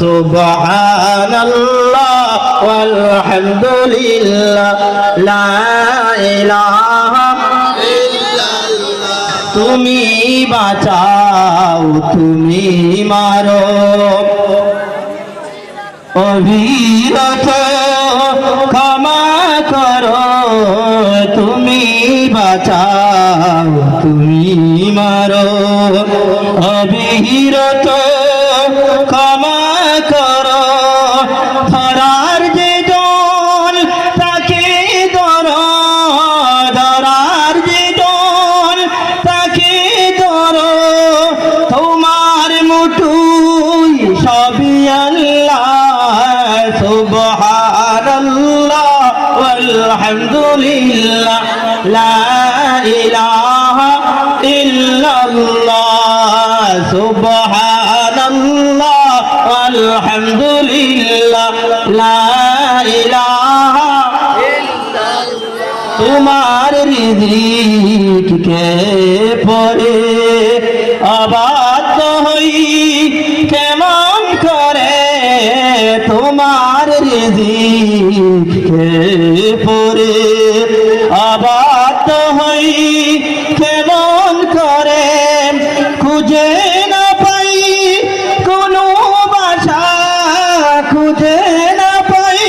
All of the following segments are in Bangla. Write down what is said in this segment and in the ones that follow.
সুবহানাল্লাহ ওয়ালহামদুলিল্লাহ লা ইলাহা ইল্লাল্লাহ। তুমি বাঁচাও তুমি মারো অবিরত ক্ষমা করো তুমি বাঁচাও তুমি মারো অবিরত ক্ষমা করো ধরার যে জন তাকে ধরো ধরার যে জন তাকে ধরো তোমার মুঠুই সবই আল্লাহ সুবহানাল্লাহ ওয়ালহামদুলিল্লাহ লা ইলাহা ইল্লাল্লাহ সুবহানাল্লাহ ওয়ালহামদুলিল্লাহ লা ইলাহা ইল্লাল্লাহ। তোমার রিজিককে পড়ে অবাধ্য হই কেমন করে তোমার রিজিককে পড়ে অবাধ্য হই কেমন করে খুঁজে না পাই কোনো ভাষা খুঁজে না পাই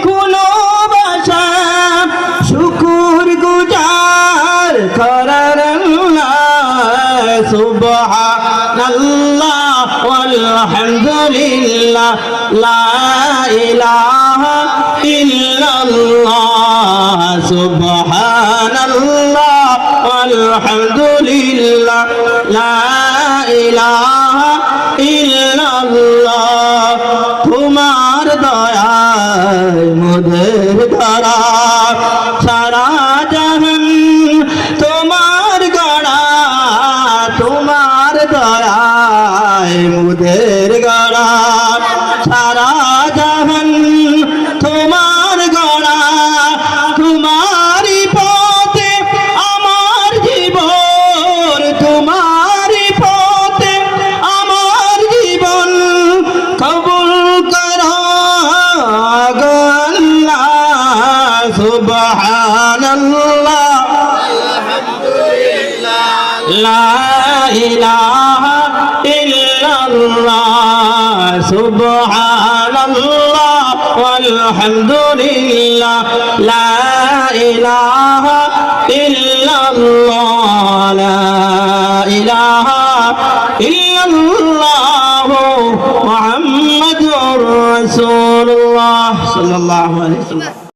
কোনো ভাষা শুকুর গুজার করার সুবহানাল্লাহ ওয়ালহামদুলিল্লাহ লা ইলাহা ইল্লাল্লাহ সুবহানাল্লাহ ওয়ালহামদুলিল্লাহ লা ইলাহা ইল্লাল্লাহ। তোমার দয়ায় মোদের ধরা সারা জাহান তোমার গড়া তোমার দয়ায় মোদের গড়া সারা জাহান তোমার গড়া তোমারই পথে আমার জীবন তোমারই পথে আমার জীবন কবুল করো গো আল্লাহ সুবহানাল্লাহ লা ইলাহা ইল্লাল্লাহ সুবহানাল্লাহ ওয়ালহামদুলিল্লাহ লা ইলাহা ইল্লাল্লাহ লা ইলাহা ইল্লাল্লাহ মুহাম্মাদুর রাসূলুল্লাহ সাল্লাল্লাহু আলাইহি ওয়াসাল্লাম।